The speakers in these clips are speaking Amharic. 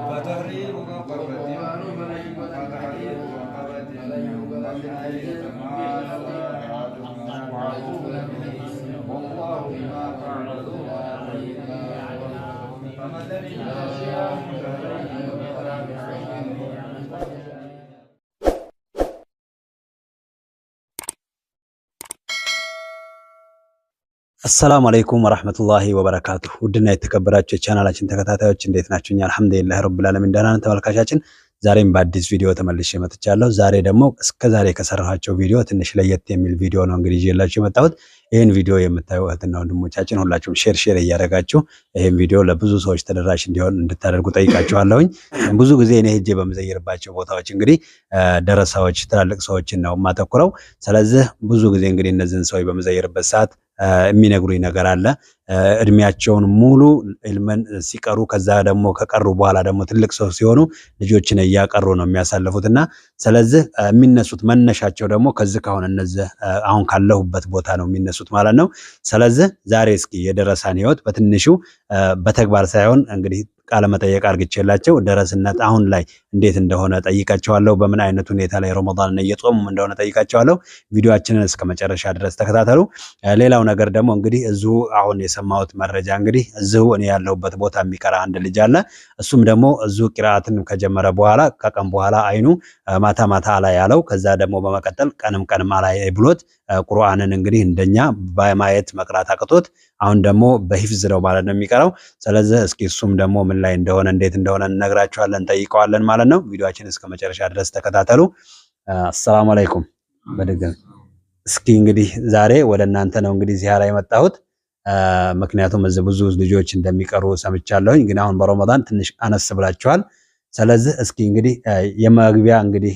فتحرير رقبة والله بما تعملون فمن አሰላሙ አለይኩም ወራህመቱላሂ ወበረካቱሁ። ውድና የተከበራችሁ የቻናላችን ተከታታዮች እንዴት ናችሁ? እኛ አልሐምዱሊላህ ረብል ዓለሚን ደህና ነን። ተመልካቻችን ዛሬም በአዲስ ቪዲዮ ተመልሼ መጥቻለሁ። ዛሬ ደግሞ እስከዛሬ ከሰራኋቸው ቪዲዮ ትንሽ ለየት የሚል ቪዲዮ ነው እንግዲህ ይዤላችሁ የመጣሁት። ይህን ቪዲዮ የምታዩ እህትና ወንድሞቻችን ሁላችሁም ሼር እያደረጋችሁ ይህን ቪዲዮ ለብዙ ሰዎች ተደራሽ እንዲሆን እንድታደርጉ ጠይቃችኋለሁኝ። ብዙ ጊዜ እኔ ሄጄ በምዘይርባቸው ቦታዎች እንግዲህ ደረሳዎች፣ ትላልቅ ሰዎችን ነው የማተኩረው። ስለዚህ ብዙ ጊዜ እንግዲህ እነዚህን ሰዎች በምዘይርበት ሰዓት የሚነግሩኝ ነገር አለ። እድሜያቸውን ሙሉ ኢልምን ሲቀሩ ከዛ ደግሞ ከቀሩ በኋላ ደግሞ ትልቅ ሰው ሲሆኑ ልጆችን እያቀሩ ነው የሚያሳልፉትና ስለዚህ የሚነሱት መነሻቸው ደግሞ ከዚህ ካሁን እነዚህ አሁን ካለሁበት ቦታ ነው የሚነሱት ማለት ነው። ስለዚህ ዛሬ እስኪ የደረሳን ህይወት በትንሹ በተግባር ሳይሆን እንግዲህ ቃለ መጠየቅ አርግቼላቸው ደረስነት አሁን ላይ እንዴት እንደሆነ ጠይቃቸዋለሁ። በምን አይነት ሁኔታ ላይ ረመዳንን እየጾሙ እንደሆነ ጠይቃቸዋለሁ። ቪዲዮአችንን እስከ መጨረሻ ድረስ ተከታተሉ። ሌላው ነገር ደግሞ እንግዲህ እዚሁ አሁን የሰማሁት መረጃ እንግዲህ እዚሁ እኔ ያለሁበት ቦታ የሚቀራ አንድ ልጅ አለ። እሱም ደግሞ እዚሁ ቂራአትን ከጀመረ በኋላ ከቀን በኋላ አይኑ ማታ ማታ ላይ ያለው ከዛ ደግሞ በመቀጠል ቀንም ላይ ብሎት ቁርአንን እንግዲህ እንደኛ በማየት መቅራት አቅቶት አሁን ደግሞ በሂፍዝ ነው ማለት ነው የሚቀራው። ስለዚህ እስኪ እሱም ደግሞ ምን ላይ እንደሆነ እንዴት እንደሆነ እንነግራችኋለን፣ ጠይቀዋለን ማለት ነው። ቪዲዮአችን እስከ መጨረሻ ድረስ ተከታተሉ። አሰላሙ አለይኩም በድጋሚ እስኪ እንግዲህ ዛሬ ወደ እናንተ ነው እንግዲህ ዚያራ የመጣሁት። ምክንያቱም እዚህ ብዙ ልጆች እንደሚቀሩ ሰምቻለሁኝ፣ ግን አሁን በረመዳን ትንሽ አነስ ብላችኋል። ስለዚህ እስኪ እንግዲህ የመግቢያ እንግዲህ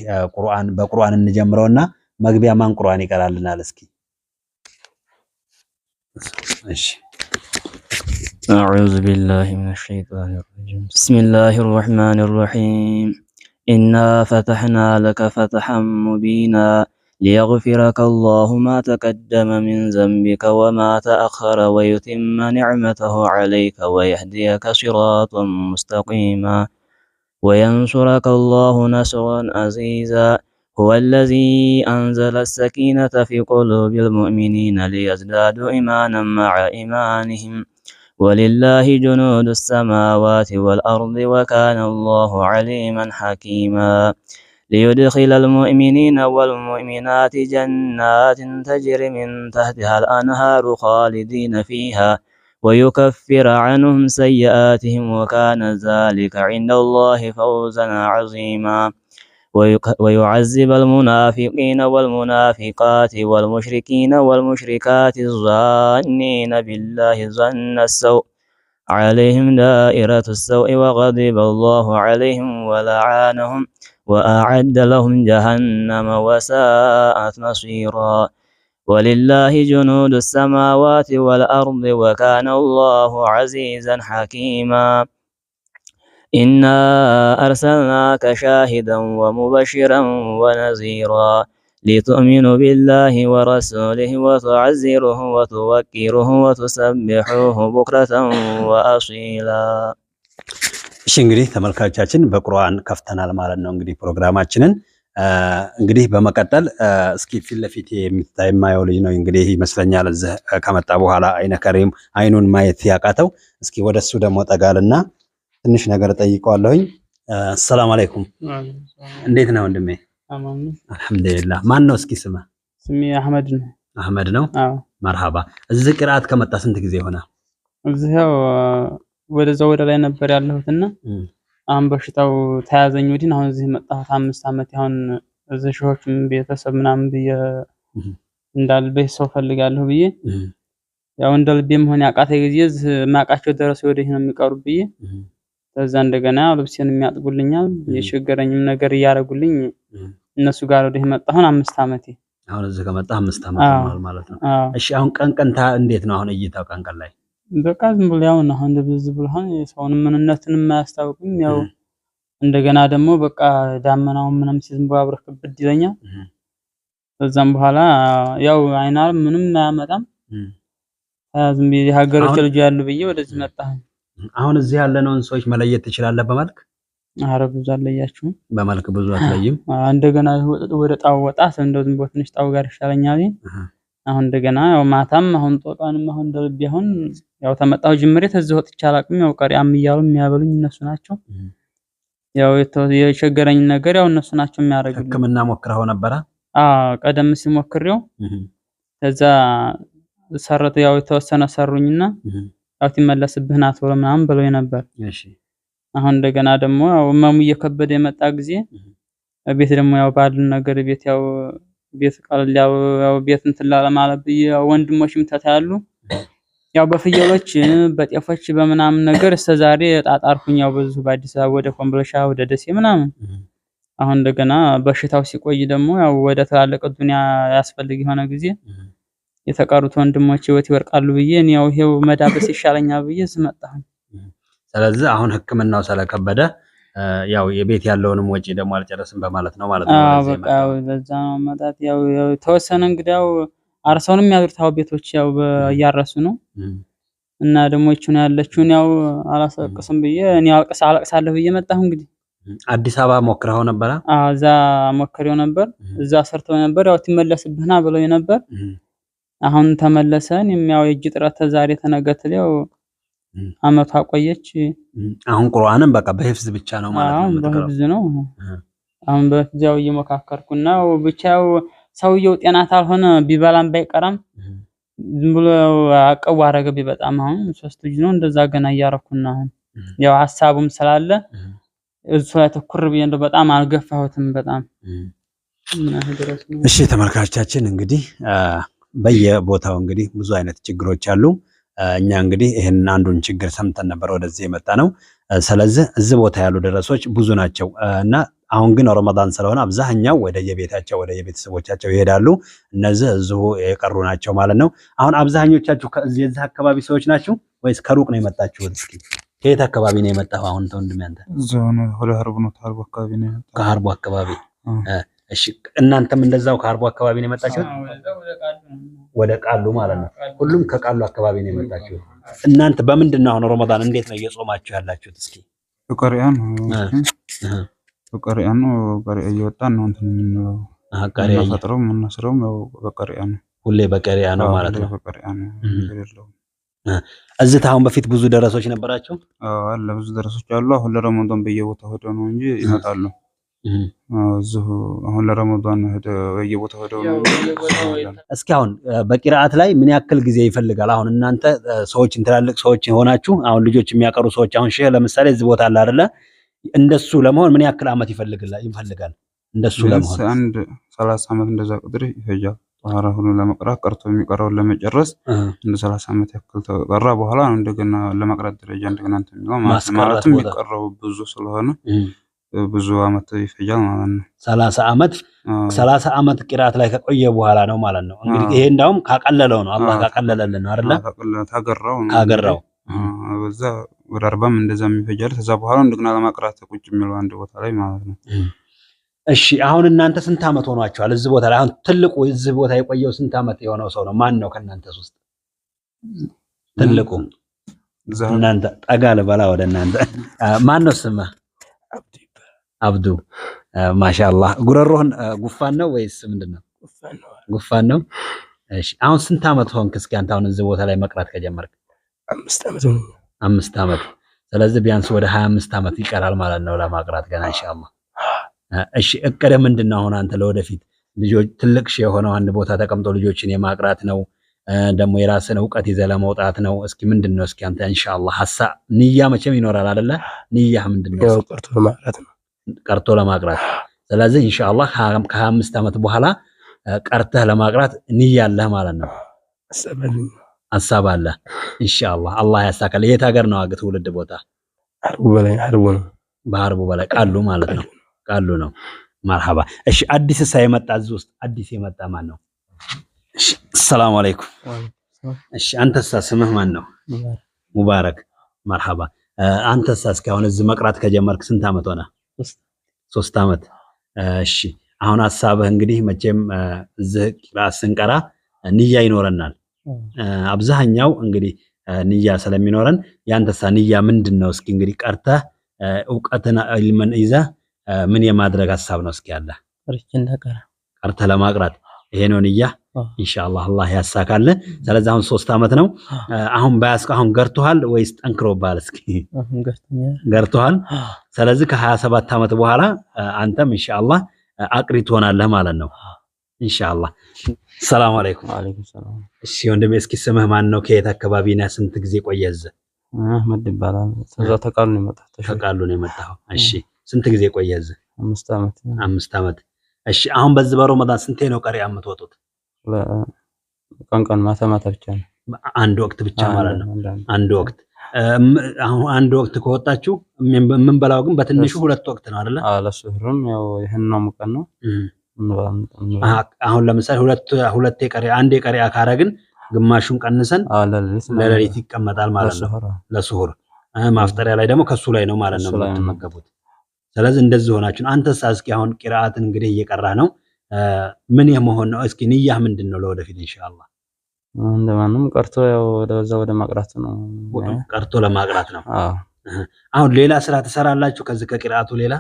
በቁርአን እንጀምረውና መግቢያ ማን ቁርአን ይቀራልናል? እስኪ እሺ أعوذ بالله من الشيطان الرجيم بسم الله الرحمن الرحيم إنا فتحنا لك فتحا مبينا ليغفرك الله ما تقدم من ذنبك وما تأخر ويتم نعمته عليك ويهديك صراطا مستقيما وينصرك الله نصرا عزيزا هو الذي أنزل السكينة في قلوب المؤمنين ليزدادوا إيمانا مع إيمانهم ولله جنود السماوات والأرض وكان الله عليما حكيما ليدخل المؤمنين والمؤمنات جنات تجري من تحتها الأنهار خالدين فيها ويكفر عنهم سيئاتهم وكان ذلك عند الله فوزا عظيما ويعذب المنافقين والمنافقات والمشركين والمشركات الظانين بالله ظن السوء عليهم دائرة السوء وغضب الله عليهم ولعنهم وأعد لهم جهنم وساءت مصيرا ولله جنود السماوات والأرض وكان الله عزيزا حكيما إنا أرسلناك شاهدا ومبشرا ونذيرا لتؤمنوا بالله ورسوله وتعزروه وتوكروه وتسبحوه بكرة وأصيلا። እሺ እንግዲህ ተመልካቾቻችን በቁርአን ከፍተናል ማለት ነው እንግዲህ ፕሮግራማችንን። እንግዲህ በመቀጠል እስኪ ፊት ለፊት የማየው ልጅ ነው እንግዲህ ይመስለኛል እዚህ ከመጣ በኋላ አይነ ከሪም አይኑን ማየት ያቃተው። እስኪ ወደሱ ደግሞ ጠጋልና ትንሽ ነገር ጠይቀዋለሁኝ። ሰላም አለይኩም እንዴት ነው ወንድሜ? አማን አልሐምዱሊላህ። ማን ነው እስኪ ስማ? ስሜ አህመድ ነው። አህመድ ነው? አዎ። መርሃባ። እዚህ ቅርአት ከመጣ ስንት ጊዜ ሆነ? እዚህው ወደዛው ወደ ላይ ነበር ያለሁትና አሁን በሽታው ተያዘኝ ወዲህ አሁን እዚህ መጣሁት 5 አመት ያሁን እዚህ ሾችም ቤተሰብ ምናምን ብዬ እንዳልበይ ሰው ፈልጋለሁ ብዬ ያው እንደልቤም ሆነ ያቃተ ጊዜ ማቃቸው ደረሰ ወዲህ ነው የሚቀሩ ብዬ ከዛ እንደገና ልብሴን የሚያጥቡልኛል የሸገረኝም ነገር ያረጉልኝ እነሱ ጋር ወደ መጣሁ 5 ዓመቴ። አሁን እዚህ ከመጣ 5 ዓመት ሆኗል ማለት ነው። እሺ አሁን ቀን እንዴት ነው አሁን እይታው ቀን ላይ? በቃ ዝም ብሎ ያው ነው አሁን እንደዚህ ብሎ ሰውን ምንነትንም አያስታውቅም። ያው እንደገና ደግሞ በቃ ዳመናው ምንም ሲዝም ባብረክ ብድ ይለኛል። ከዛም በኋላ ያው አይናር ምንም አያመጣም። ዝም ብዬ ሀገሮች ልጅ ያሉ ብዬ ወደዚህ መጣሁ። አሁን እዚህ ያለነውን ሰዎች መለየት ትችላለህ በመልክ? ኧረ ብዙ አለያችሁም። በመልክ ብዙ አትለይም። እንደገና ወደ ጣው ወጣት እንደው ዝም ብሎ ትንሽ ጣው ጋር ይሻለኛል። አሁን እንደገና ያው ማታም አሁን ጦጣንም አሁን ደርብ ይሁን ያው ተመጣው ጅምሬ ተዚህ ወጥቼ አላቅም። ያው ቀሪያም እያሉ የሚያበሉኝ እነሱ ናቸው። ያው የቸገረኝ ነገር ያው እነሱ ናቸው የሚያደርጉልኝ። ህክምና ሞክረው ነበር? ቀደም ሲል ሞክሬው ከዛ ሰረተ ያው የተወሰነ ሰሩኝና ያው ትመለስብህና ተወለ ምናምን ብለው ነበር። እሺ አሁን እንደገና ደግሞ እመሙ እየከበደ የመጣ ጊዜ ቤት ደግሞ ያው ባልን ነገር ቤት ያው ቤት ቃል ያው ቤት እንትን ለማለት ወንድሞችም ተታያሉ። ያው በፍየሎች በጤፎች በመናም ነገር እስከዛሬ ጣጣርኩኝ። ያው ብዙ በአዲስ አበባ ወደ ኮምቦልቻ ወደ ደሴ ምናምን አሁን እንደገና በሽታው ሲቆይ ደግሞ ያው ወደ ተላለቀ ዱንያ ያስፈልግ የሆነ ጊዜ የተቀሩት ወንድሞች ህይወት ይወርቃሉ ብዬ እኔ ያው ይሄው መዳበስ ይሻለኛል ብዬ ስመጣሁ። ስለዚህ አሁን ህክምናው ስለከበደ ያው የቤት ያለውንም ወጪ ደግሞ አልጨረስም በማለት ነው ማለት ነው። በቃ በዛ ነው መጣት ያው ተወሰነ እንግዲያው አርሰውንም ያድርታው ቤቶች ያው ያያረሱ ነው እና ደግሞ እቺ ነው ያለችውን ያው አላሰቅስም ብዬ እኔ አለቅሳለሁ ብዬ መጣሁ። እንግዲህ አዲስ አበባ ሞክረው ነበር? እዛ ሞክሬው ነበር። እዛ ሰርተው ነበር ያው ትመለስብህና ብለው ነበር። አሁን ተመለሰን የሚያው የእጅ ጥረት ተዛሬ ተነገተለው አመቷ ቆየች። አሁን ቁርአንም በቃ በህፍዝ ብቻ ነው ማለት ነው። አሁን በህፍዝ ነው። አሁን በህፍዝው እየሞካከርኩና ብቻው ሰውየው ጤናት አልሆነ ቢበላም ባይቀራም ዝም ብሎ አቀው አረገ ቢበጣም አሁን 3 ልጅ ነው እንደዛ ገና እያረኩና አሁን ያው ሐሳቡም ስላለ እሱ ላይ ተኩር ብዬ እንደው በጣም አልገፋሁትም በጣም እሺ ተመልካቾቻችን እንግዲህ በየቦታው እንግዲህ ብዙ አይነት ችግሮች አሉ። እኛ እንግዲህ ይሄን አንዱን ችግር ሰምተን ነበር ወደዚህ የመጣ ነው። ስለዚህ እዚህ ቦታ ያሉ ደረሶች ብዙ ናቸው እና አሁን ግን ረመዳን ስለሆነ አብዛኛው ወደ የቤታቸው ወደ የቤተሰቦቻቸው ይሄዳሉ። እነዚህ እዚሁ የቀሩ ናቸው ማለት ነው። አሁን አብዛኞቻችሁ ከዚህ የዚህ አካባቢ ሰዎች ናችሁ ወይስ ከሩቅ ነው የመጣችሁት? እስኪ ከየት አካባቢ ነው የመጣው? አሁን ተወንድም ያንተ ዞን ወደ ሀርቡ ነው ታርቡ አካባቢ ነው የመጣው። ከሀርቡ አካባቢ እሺ እናንተም እንደዛው ከሀርቡ አካባቢ ነው የመጣችሁት? ወደ ቃሉ ማለት ነው። ሁሉም ከቃሉ አካባቢ ነው የመጣችሁት። እናንተ በምንድን ነው አሁን ረመዳን እንዴት ነው እየጾማችሁ ያላችሁት? እስኪ በቀሪያን ነው ቀሪያ እየወጣን ነው እንትን ነው ቀሪያ ፈጥረው ምንሰራው ነው በቀሪያ ነው። ሁሌ በቀሪያ ነው ማለት ነው። በቀሪያ ነው ይደለው። እዚህ አሁን በፊት ብዙ ደረሶች ነበራቸው? አለ ብዙ ደረሶች አሉ። አሁን ለረመዳን በየቦታው ሄደው ነው እንጂ ይመጣሉ። አሁን ለረመዳን በየቦታው ሄደው ነው። እስኪ አሁን በቂራአት ላይ ምን ያክል ጊዜ ይፈልጋል? አሁን እናንተ ሰዎችን ትላልቅ ሰዎች ሆናችሁ አሁን ልጆች የሚያቀሩ ሰዎች አሁን ሼህ ለምሳሌ እዚህ ቦታ አለ አይደለ? እንደሱ ለመሆን ምን ያክል አመት ይፈልጋል? እንደሱ ለመሆን አንድ 30 አመት እንደዛ ቁጥር ይፈጃል። ጧራ ሁሉ ለመቅራት ቀርቶ የሚቀረው ለመጨረስ እንደ 30 አመት ያክል ተቀራ በኋላ ነው እንደገና ለመቅራት ደረጃ እንደገና እንትን ነው ማለትም የሚቀረው ብዙ ስለሆነ ብዙ አመት ይፈጃል ማለት ነው። 30 አመት ቂራት ላይ ከቆየ በኋላ ነው ማለት ነው። እንግዲህ ይሄ እንዳውም ካቀለለው ነው አላህ ካቀለለልን ነው አይደለ? ካገራው በዛ ወደ 40 እንደዛም ይፈጃል። ከዛ በኋላ እንደገና ለማቅራት ቁጭ የሚለው አንድ ቦታ ላይ ማለት ነው። እሺ አሁን እናንተ ስንት አመት ሆኗችኋል እዚህ ቦታ ላይ? አሁን ትልቁ እዚህ ቦታ የቆየው ስንት አመት የሆነው ሰው ነው? ማን ነው ከእናንተስ ውስጥ ትልቁ? እናንተ ጠጋ ለበላ ወደ እናንተ ማን ነው ስምህ? አብዱ ማሻአላህ። ጉረሮህን ጉፋን ነው ወይስ ምንድነው? ጉፋን ነው። እሺ አሁን ስንት አመት ሆንክ? እስኪ አንተ አሁን እዚህ ቦታ ላይ መቅራት ከጀመርክ? 5 አመት። ስለዚህ ቢያንስ ወደ 25 አመት ይቀራል ማለት ነው ለማቅራት ገና ኢንሻአላህ። እሺ እቅድ ምንድነው አሁን አንተ ለወደፊት? ልጆች ትልቅ ሺህ የሆነው አንድ ቦታ ተቀምጦ ልጆችን የማቅራት ነው ደግሞ የራስን ዕውቀት ይዘህ ለመውጣት ነው? እስኪ ምንድነው እስኪ አንተ ኢንሻአላህ ሐሳብ ንያ መቼም ይኖራል አይደለ? ንያህ ምንድነው? ያው ቀርቶ ለማቅራት ነው። ቀርቶ ለማቅራት። ስለዚህ ኢንሻአላህ ከ25 አመት በኋላ ቀርተህ ለማቅራት ንያ አለህ ማለት ነው። ሐሳብ አለ ኢንሻአላህ። አላህ ያሳካል። የት ሀገር ነው ትውልድ ቦታ? ሀርቡ ነው። በሀርቡ በላይ ቃሉ ማለት ነው። ቃሉ ነው። መርሐባ። እሺ አዲስ የመጣ እዚህ ውስጥ አዲስ የመጣ ማን ነው? እሺ ሰላም አለይኩም። እሺ አንተሳ ስምህ ማን ነው? ሙባረክ። መርሐባ። አንተሳ እስኪ አሁን እዚህ መቅራት ከጀመርክ ስንት አመት ሆነ? 3 አመት። እሺ አሁን ሐሳብህ እንግዲህ መቼም እዚህ ቂራአት ስንቀራ ንያ ይኖረናል። አብዛኛው እንግዲህ ንያ ስለሚኖረን ያንተሳ ንያ ምንድነው? እስኪ እንግዲህ ቀርተህ ዕውቀትና ኢልምን ይዘህ ምን የማድረግ ሐሳብ ነው? እስኪ ያለ ቀርተህ ለማቅራት ይሄ ነው ንያ። ኢንሻአላህ አላህ ያሳካልህ። ስለዚህ አሁን 3 አመት ነው። አሁን ባያስቀ አሁን ገርቶሃል ወይስ ጠንክሮብሃል? እስኪ ገርቶሃል። ስለዚህ ከ27 አመት በኋላ አንተም ኢንሻአላህ አቅሪ ትሆናለህ ማለት ነው ኢንሻአላህ። ሰላም አለይኩም። ወአለይኩም ሰላም። እሺ ወንድሜ እስኪ ስምህ ማን ነው? ከየት አካባቢ ነህ? ስንት ጊዜ ቆየህ እዚህ? አህመድ ይባላል። ተቃሉ ነው የመጣው። ተቃሉ ነው የመጣው። እሺ ስንት ጊዜ ቆየህ እዚህ? 5 አመት። 5 አመት። እሺ አሁን በዚህ በረመዳን ስንቴ ነው ቀሪያ የምትወጡት? ቀን ማታ ማታ ብቻ ነው። አንድ ወቅት ብቻ ማለት ነው። አንድ ወቅት። አሁን አንድ ወቅት ከወጣችሁ የምንበላው ግን በትንሹ 2 ወቅት ነው አይደለ? አዎ ለሱህሩም ያው ይሄን ነው ሙቀን ነው። አሁን ለምሳሌ ሁለት የቀሪያ አንድ የቀሪያ ካረግን ግማሹን ቀንሰን ለሌሊት ይቀመጣል ማለት ነው ለሱሁር። ማፍጠሪያ ላይ ደግሞ ከሱ ላይ ነው ማለት ነው የምትመገቡት። ስለዚህ እንደዚህ ሆናችሁ አንተስ እስኪ አሁን ቂራአትን እንግዲህ እየቀራህ ነው። ምን የመሆን ነው? እስኪ ንያህ ምንድነው ለወደፊት ኢንሻአላህ? እንደማንም ቀርቶ ያው ወደ ማቅራት ነው። ቀርቶ ለማቅራት ነው። አሁን ሌላ ስራ ትሰራላችሁ ከዚህ ከቂራአቱ ሌላ?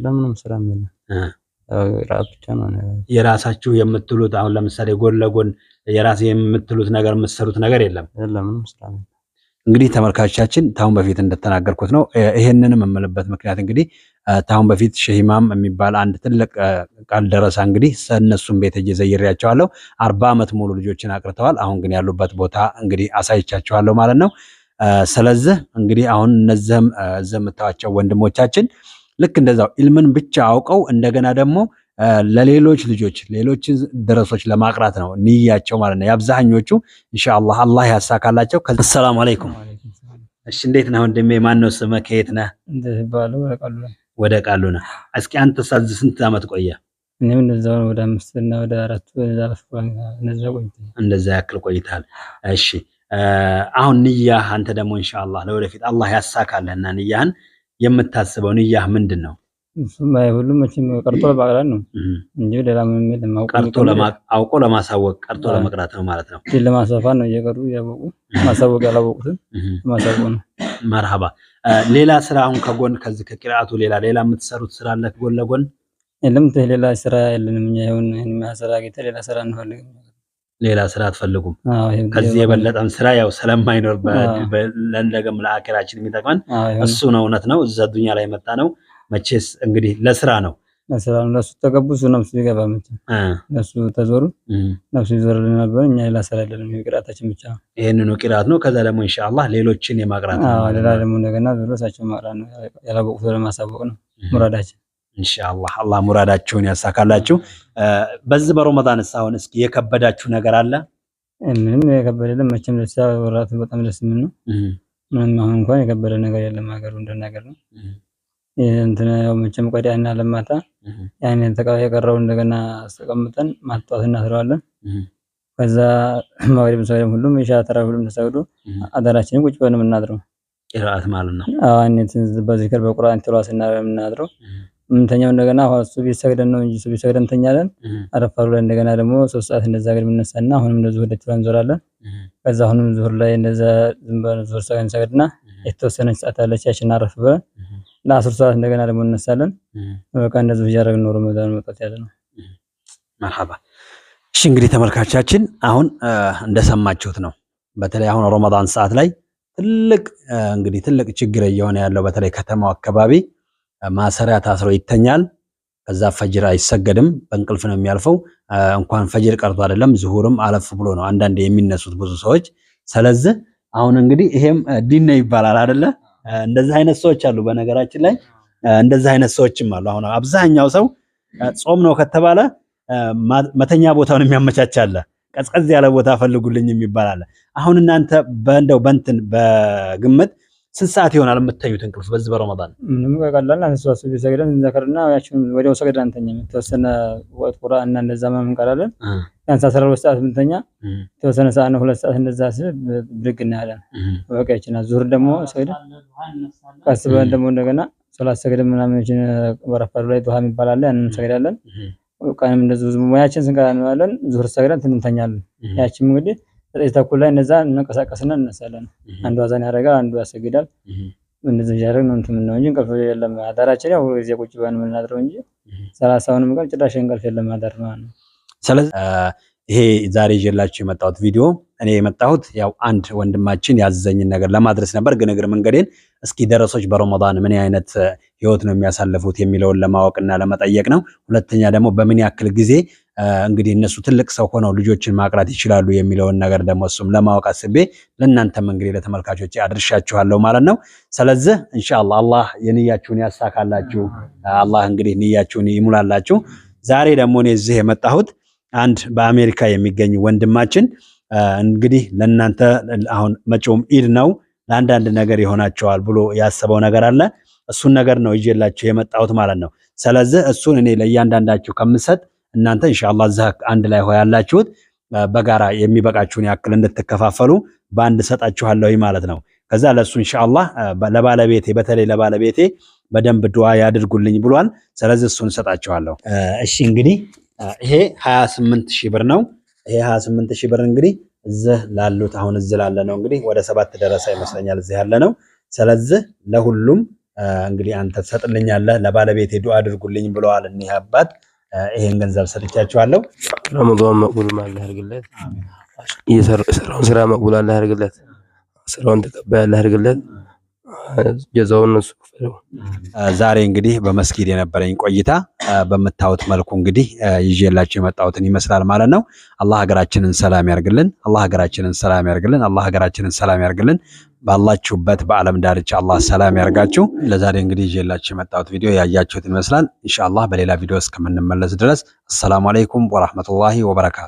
ምንም ስራ የለም። ቂራአት ብቻ ነው የራሳችሁ የምትሉት። አሁን ለምሳሌ ጎን ለጎን የራስ የምትሉት ነገር የምትሰሩት ነገር የለም? ምንም ስራ። እንግዲህ ተመልካቾቻችን ታውን በፊት እንደተናገርኩት ነው። ይሄንንም የምልበት ምክንያት እንግዲህ ታውን በፊት ሼህ ኢማም የሚባል አንድ ትልቅ ቃል ደረሳ እንግዲህ እነሱም ቤት እየዘይሬያቸዋለሁ 40 አመት ሙሉ ልጆችን አቅርተዋል። አሁን ግን ያሉበት ቦታ እንግዲህ አሳይቻቸዋለሁ ማለት ነው። ስለዚህ እንግዲህ አሁን እነዚህም ዘምታቸው ወንድሞቻችን ልክ እንደዛው ኢልምን ብቻ አውቀው እንደገና ደግሞ ለሌሎች ልጆች ሌሎች ደረሶች ለማቅራት ነው ንያቸው ማለት ነው። ያብዛኞቹ ኢንሻአላህ አላህ ያሳካላቸው። ሰላም አለይኩም። እሺ እንዴት ነህ ወንድሜ? ማን ነው ስምህ? ከየት ነህ? ወደ ቃሉ ነህ። እስኪ አንተ ሳዝ ስንት አመት ቆየ? እኔም እንደዛው ወደ 5 እና ወደ 4 እንደዛ ያክል ቆይታል። እሺ አሁን ንያህ አንተ ደግሞ ኢንሻአላህ ለወደፊት አላህ ያሳካልህና ንያህን የምታስበው ንያህ ምንድነው? ሁሉም መቼም ቀርቶ ለማቅራት ነው እንጂ ሌላ ምንም የለም። አውቆ ለማሳወቅ ቀርቶ ለመቅራት ነው ማለት ነው። ለማሳፋት ነው እየቀሩ ያወቁ ማሳወቅ ያላወቁትን ማሳወቅ ነው። መርሐባ። ሌላ ስራ አሁን ከጎን ከዚህ ከቂራአቱ ሌላ የምትሰሩት ስራ አለ ጎን ለጎን? የለም ሌላ ስራ የለንም። እኛ ይሁን ማሰራ ጌታ ሌላ ስራ እንፈልግ። ሌላ ስራ አትፈልጉም? ከዚህ የበለጠም ስራ ያው ስለማይኖር ለነገም ለአኺራችን የሚጠቅመን እሱ ነው። እውነት ነው። እዛ ዱንያ ላይ መጣ ነው መቼስ እንግዲህ ለስራ ነው። ለሱ ተገቡ ነፍሱ ይገባ መቼ ለሱ ተዞሩ ነፍሱ ይዞርልን ነበር። እኛ ሌላ ስራ የለንም። ቂራአታችን ብቻ ይሄንን ቂራአት ነው። ከዛ ደግሞ ኢንሻአላህ ሌሎችን የማቅራት ነው። ሌላ ደግሞ እንደገና ብሎሳቸው ማቅራት ነው። ያላወቁት ለማሳወቅ ነው ሙራዳችን። ኢንሻአላህ አላህ ሙራዳቸውን ያሳካላችሁ። በዚህ በረመዳን ሳይሆን እስኪ የከበዳችሁ ነገር አለ? ምንም የከበደለም መቼም ለሳ ወራቱ በጣም ደስ የሚል ነው። ምንም አሁን እንኳን የከበደ ነገር የለም። ሀገሩ እንደናገር ነው እንትን ያው መቼም ቆዳና ለማታ ያን የቀረው እንደገና አስቀምጠን ማጣት እናስረዋለን። ከዛ ማግሪብ ሰው ሁሉም ኢሻ ሁሉም ተሰግዶ አዳራችንን ቁጭ ብለን የምናድረው ቂራአት ማለት ነው። አይነት በዚክር በቁርአን ተሏስና የምናድረው ምንተኛው እንደገና ሱብሂ ሰግደን ነው እንጂ ሱብሂ ሰግደን ተኛለን። አረፋሩ ላይ እንደገና ደግሞ 3 ሰዓት እንደዛ ጋር የምንነሳና አሁንም እንደዚህ ወደ ትራን ዞራለን። ከዛ አሁንም ዙህር ላይ እንደዛ ዝም ብለን ዙህር ሰግደንና የተወሰነች ሰዓት አለች ያችን አረፍ ብለን ለ10 ሰዓት እንደገና ደግሞ እንነሳለን። በቃ እንደዚህ እያደረግን ነው ረመዳን መጣት ያለ ነው። መርሐባ። እሺ እንግዲህ ተመልካቾቻችን አሁን እንደሰማችሁት ነው። በተለይ አሁን ረመዳን ሰዓት ላይ ትልቅ ችግር እየሆነ ያለው በተለይ ከተማው አካባቢ ማሰሪያ ታስሮ ይተኛል። ከዛ ፈጅር አይሰገድም፣ በእንቅልፍ ነው የሚያልፈው። እንኳን ፈጅር ቀርቶ አይደለም ዙሁርም አለፍ ብሎ ነው አንዳንዴ የሚነሱት ብዙ ሰዎች። ስለዚህ አሁን እንግዲህ ይሄም ዲን ነው ይባላል አይደለ? እንደዚህ አይነት ሰዎች አሉ። በነገራችን ላይ እንደዚህ አይነት ሰዎችም አሉ። አሁን አብዛኛው ሰው ጾም ነው ከተባለ መተኛ ቦታውን የሚያመቻቻለ ቀዝቀዝ ያለ ቦታ ፈልጉልኝ የሚባል አለ። አሁን እናንተ በእንትን በግምት ስንት ሰዓት ይሆናል የምትተኙት እንቅልፍ በዚህ በረመዳን? ምንም ቀላል አንተ ሱብሂ ሰግደን እንዘከርና ያችን ወዲያው ሰግደን አንተኛ ተወሰነ ወቅት ቁርአን እና እንደዛ ማምን ቀራለን ያን 12 ሰዓት ምንተኛ ተወሰነ ሰዓት ነው 2 ሰዓት እንደዛ ብድግ እናያለን። በቃ ይችና ዙር ደግሞ ሰግደን ካስበን ደግሞ እንደገና ሶላት ሰግደን ምናምን በረፋዱ ላይ ዱሃ የሚባል አለ ያንን ሰግዳለን። ቀንም እንደዚህ ሙያችን ስንቀራለን ዙር ሰግደን እንተኛለን። ያችን እንግዲህ 9 ተኩል ላይ እነዛ እንቀሳቀስና እንነሳለን። አንዱ አዛን ያደርጋል አንዱ ያሰግዳል። እንደዚህ ያደርግ ነው እንትን ነው እንጂ እንቅልፍ የለም። አዳራችን ያው ጊዜ ቁጭ ብለን የምናድረው እንጂ 30ንም ቀን ጭራሽ እንቅልፍ የለም አዳር ማለት ነው። ስለዚህ ይሄ ዛሬ ይዤላችሁ የመጣሁት ቪዲዮ እኔ የመጣሁት ያው አንድ ወንድማችን ያዘዘኝን ነገር ለማድረስ ነበር። ግን እግረ መንገዴን እስኪ ደረሶች በረመዳን ምን አይነት ህይወት ነው የሚያሳልፉት የሚለውን ለማወቅና ለመጠየቅ ነው። ሁለተኛ ደግሞ በምን ያክል ጊዜ እንግዲህ እነሱ ትልቅ ሰው ሆነው ልጆችን ማቅራት ይችላሉ የሚለውን ነገር ደግሞ እሱም ለማወቅ አስቤ ለእናንተም እንግዲህ ለተመልካቾች አድርሻችኋለሁ ማለት ነው። ስለዚህ ኢንሻአላህ አላህ የንያችሁን ያሳካላችሁ። አላህ እንግዲህ ንያችሁን ይሙላላችሁ። ዛሬ ደግሞ እኔ እዚህ የመጣሁት አንድ በአሜሪካ የሚገኝ ወንድማችን እንግዲህ ለእናንተ አሁን መጪውም ኢድ ነው ለአንዳንድ ነገር ይሆናቸዋል ብሎ ያሰበው ነገር አለ። እሱን ነገር ነው ይዤላችሁ የመጣሁት ማለት ነው። ስለዚህ እሱን እኔ ለእያንዳንዳችሁ ከምሰጥ እናንተ ኢንሻአላህ እዛ አንድ ላይ ሆያላችሁት በጋራ የሚበቃችሁን ያክል እንድትከፋፈሉ በአንድ ሰጣችኋለሁ ማለት ነው። ከዛ ለሱ ኢንሻአላህ ለባለቤቴ በተለይ ለባለቤቴ በደንብ ዱዓ ያድርጉልኝ ብሏል። ስለዚህ እሱን ሰጣችኋለሁ። እሺ እንግዲህ ይሄ 28000 ብር ነው። ይሄ 28000 ብር እንግዲህ እዚህ ላሉት አሁን እዚህ ላለ ነው እንግዲህ ወደ 7 ደረሳ ይመስለኛል እዚህ ያለ ነው። ስለዚህ ለሁሉም እንግዲህ አንተ ትሰጥልኛለህ ለባለቤቴ ዱዓ አድርጉልኝ ብለዋል እኒህ አባት። ይሄን ገንዘብ ሰጥቻችኋለሁ። ረመዳን መቅቡል ማለህ ያርግለት። የሰራውን ስራ መቅቡል አላህ ያርግለት። ስራውን ተቀባይ አላህ ያርግለት። ጀዛውን እሱ ይክፈለው። ዛሬ እንግዲህ በመስጊድ የነበረኝ ቆይታ በመታወት መልኩ እንግዲህ ይዤላችሁ የመጣሁትን ይመስላል ማለት ነው። አላህ ሀገራችንን ሰላም ያርግልን። አላህ ሀገራችንን ሰላም ያርግልን። አላህ ሀገራችንን ሰላም ያርግልን። ባላችሁበት በአለም ዳርቻ አላህ ሰላም ያርጋችሁ። ለዛሬ እንግዲህ ይዤላችሁ የመጣሁት ቪዲዮ ያያችሁትን ይመስላል። ኢንሻአላህ በሌላ ቪዲዮ እስከምንመለስ ድረስ አሰላሙ አለይኩም ወራህመቱላሂ ወበረካቱ።